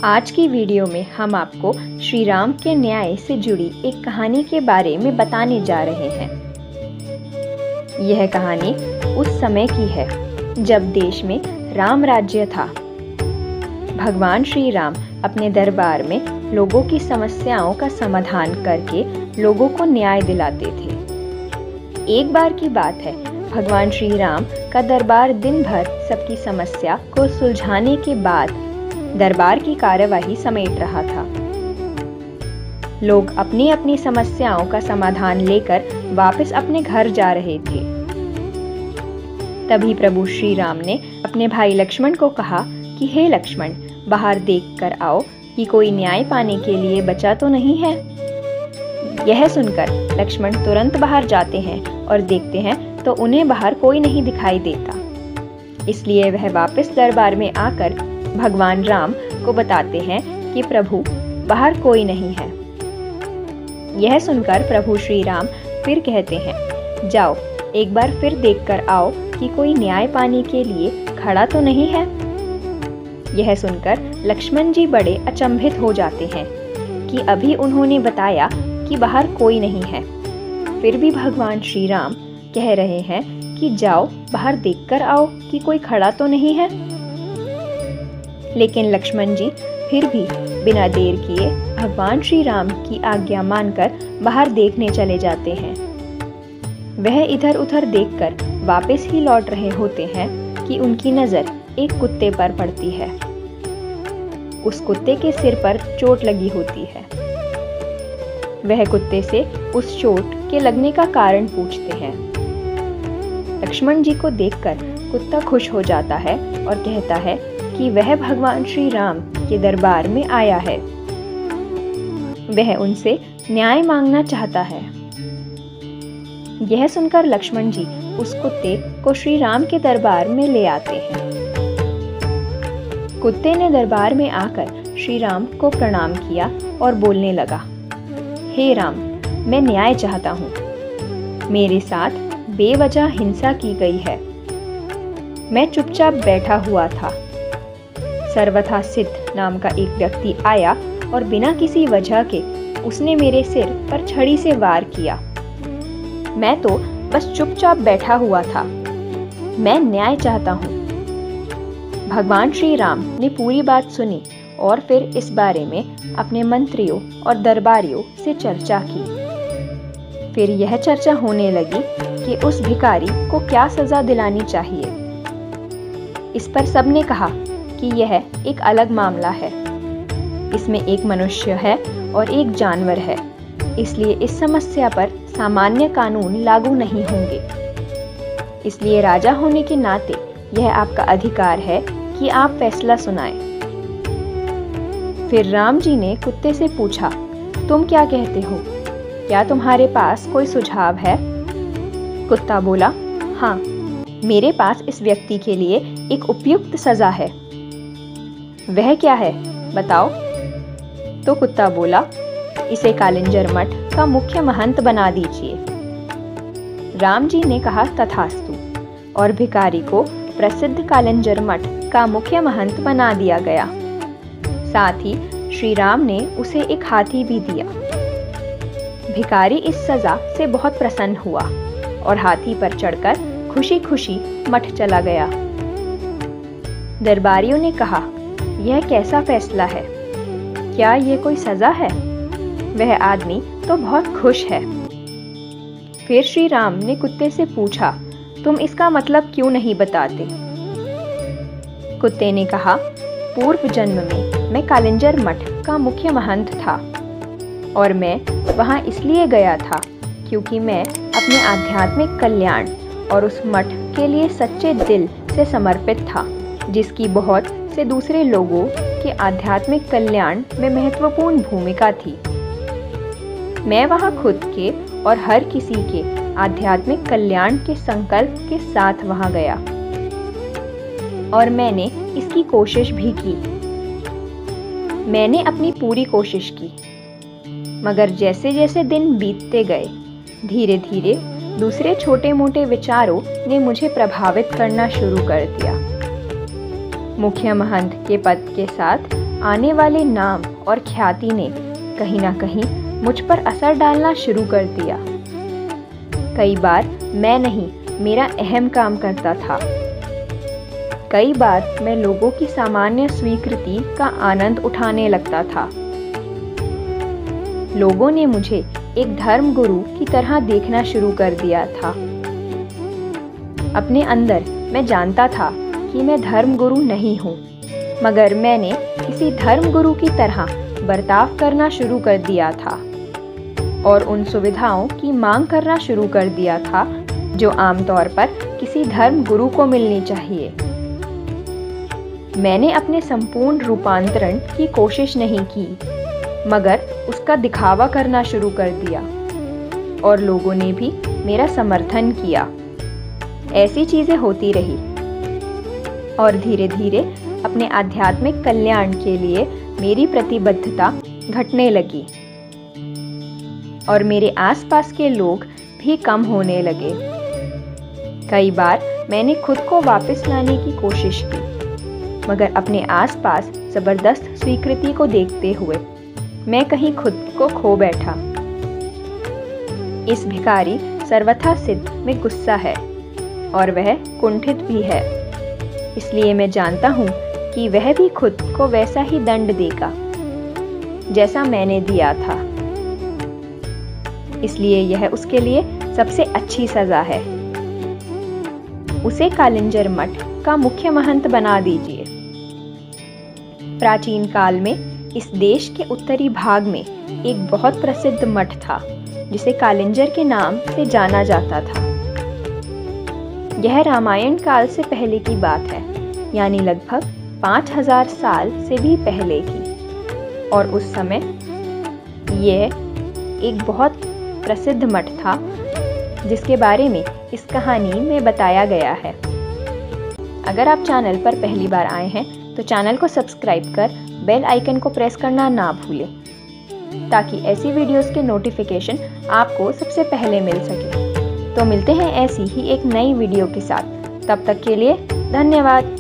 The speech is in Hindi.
आज की वीडियो में हम आपको श्री राम के न्याय से जुड़ी एक कहानी के बारे में बताने जा रहे हैं। यह कहानी उस समय की है जब देश में राम राज्य था। भगवान श्री राम अपने दरबार में लोगों की समस्याओं का समाधान करके लोगों को न्याय दिलाते थे। एक बार की बात है, भगवान श्री राम का दरबार दिन भर सबकी समस्या को सुलझाने के बाद दरबार की कार्यवाही समेट रहा था। लोग अपनी अपनी समस्याओं का समाधान लेकर वापस अपने घर जा रहे थे। तभी प्रभु श्री राम ने अपने भाई लक्ष्मण को कहा कि हे लक्ष्मण, बाहर देख कर आओ कि कोई न्याय पाने के लिए बचा तो नहीं है। यह सुनकर लक्ष्मण तुरंत बाहर जाते हैं और देखते हैं तो उन्हें बाहर कोई नहीं दिखाई देता। इसलिए वह वापस दरबार में आकर भगवान राम को बताते हैं कि प्रभु, बाहर कोई नहीं है। यह सुनकर प्रभु श्री राम फिर कहते हैं, जाओ एक बार फिर देखकर आओ कि कोई न्याय पाने के लिए खड़ा तो नहीं है। यह सुनकर लक्ष्मण जी बड़े अचंभित हो जाते हैं कि अभी उन्होंने बताया कि बाहर कोई नहीं है, फिर भी भगवान श्री राम कह रहे हैं कि जाओ बाहर देखकर आओ कि कोई खड़ा तो नहीं है। लेकिन लक्ष्मण जी फिर भी बिना देर किए भगवान श्री राम की आज्ञा मानकर बाहर देखने चले जाते हैं। वह इधर उधर देखकर वापस ही लौट रहे होते हैं कि उनकी नजर एक कुत्ते पर पड़ती है। उस कुत्ते के सिर पर चोट लगी होती है। वह कुत्ते से उस चोट के लगने का कारण पूछते हैं। लक्ष्मण जी को देखकर कुत्ता खुश हो जाता है और कहता है कि वह भगवान श्री राम के दरबार में आया है। वह उनसे न्याय मांगना चाहता है। यह सुनकर लक्ष्मण जी उस कुत्ते को श्री राम के दरबार में ले आते हैं। कुत्ते ने दरबार में आकर श्री राम को प्रणाम किया और बोलने लगा, हे राम, मैं न्याय चाहता हूँ। मेरे साथ बेवजह हिंसा की गई है। मैं चुपचाप बैठा हुआ था। सर्वथा सिद्ध नाम का एक व्यक्ति आया और बिना किसी वजह के उसने मेरे सिर पर छड़ी से वार किया। मैं तो बस चुपचाप बैठा हुआ था। मैं न्याय चाहता हूँ। भगवान श्री राम ने पूरी बात सुनी और फिर इस बारे में अपने मंत्रियों और दरबारियों से चर्चा की। फिर यह चर्चा होने लगी कि उस भिखारी को क्या सजा दिलानी चाहिए। इस पर सबने कहा कि यह एक अलग मामला है। इसमें एक मनुष्य है और एक जानवर है, इसलिए इस समस्या पर सामान्य कानून लागू नहीं होंगे। इसलिए राजा होने के नाते यह आपका अधिकार है कि आप फैसला सुनाएं। फिर राम जी ने कुत्ते से पूछा, तुम क्या कहते हो? क्या तुम्हारे पास कोई सुझाव है? कुत्ता बोला, हाँ, मेरे पास इस व्यक्ति के लिए एक उपयुक्त सजा है। वह क्या है, बताओ? तो कुत्ता बोला, इसे कालिंजर मठ का मुख्य महंत बना दीजिए। राम जी ने कहा, तथास्तु, और भिखारी को प्रसिद्ध कालिंजर मठ का मुख्य महंत बना दिया गया। साथ ही श्री राम ने उसे एक हाथी भी दिया। भिखारी इस सजा से बहुत प्रसन्न हुआ और हाथी पर चढ़कर खुशी खुशी मठ चला गया। दरबारियों ने कहा, यह कैसा फैसला है? क्या ये कोई सजा है? वह आदमी तो बहुत खुश है। फिर श्री राम ने कुत्ते से पूछा, तुम इसका मतलब क्यों नहीं बताते? कुत्ते ने कहा, पूर्व जन्म में मैं कालिंजर मठ का मुख्य महंत था और मैं वहां इसलिए गया था क्योंकि मैं अपने आध्यात्मिक कल्याण और उस मठ के लिए सच्चे दिल से समर्पित था, जिसकी बहुत से दूसरे लोगों के आध्यात्मिक कल्याण में महत्वपूर्ण भूमिका थी। मैं वहां खुद के और हर किसी के आध्यात्मिक कल्याण के संकल्प के साथ वहां गया और मैंने इसकी कोशिश भी की। मैंने अपनी पूरी कोशिश की, मगर जैसे जैसे दिन बीतते गए, धीरे धीरे दूसरे छोटे मोटे विचारों ने मुझे प्रभावित करना शुरू कर दिया। मुख्य महंत के पद के साथ आने वाले नाम और ख्याति ने कहीं ना कहीं मुझ पर असर डालना शुरू कर दिया। कई बार मैं नहीं, मेरा अहम काम करता था। कई बार मैं लोगों की सामान्य स्वीकृति का आनंद उठाने लगता था। लोगों ने मुझे एक धर्म गुरु की तरह देखना शुरू कर दिया था। अपने अंदर मैं जानता था कि मैं धर्म गुरु नहीं हूँ, मगर मैंने किसी धर्म गुरु की तरह बर्ताव करना शुरू कर दिया था और उन सुविधाओं की मांग करना शुरू कर दिया था जो आमतौर पर किसी धर्म गुरु को मिलनी चाहिए। मैंने अपने संपूर्ण रूपांतरण की कोशिश नहीं की, मगर उसका दिखावा करना शुरू कर दिया और लोगों ने भी मेरा समर्थन किया। ऐसी चीजें होती रही और धीरे धीरे अपने आध्यात्मिक कल्याण के लिए मेरी प्रतिबद्धता घटने लगी और मेरे आसपास के लोग भी कम होने लगे। कई बार मैंने खुद को वापस लाने की कोशिश की, मगर अपने आसपास जबरदस्त स्वीकृति को देखते हुए मैं कहीं खुद को खो बैठा। इस भिखारी सर्वथा सिद्ध में गुस्सा है और वह कुंठित भी है, इसलिए मैं जानता हूँ कि वह भी खुद को वैसा ही दंड देगा जैसा मैंने दिया था। इसलिए यह उसके लिए सबसे अच्छी सजा है। उसे कालिंजर मठ का मुख्य महंत बना दीजिए। प्राचीन काल में इस देश के उत्तरी भाग में एक बहुत प्रसिद्ध मठ था जिसे कालिंजर के नाम से जाना जाता था। यह रामायण काल से पहले की बात है, यानी लगभग 5000 साल से भी पहले की, और उस समय यह एक बहुत प्रसिद्ध मठ था जिसके बारे में इस कहानी में बताया गया है। अगर आप चैनल पर पहली बार आए हैं तो चैनल को सब्सक्राइब कर बेल आइकन को प्रेस करना ना भूलें ताकि ऐसी वीडियोस के नोटिफिकेशन आपको सबसे पहले मिल सके। तो मिलते हैं ऐसी ही एक नई वीडियो के साथ। तब तक के लिए धन्यवाद।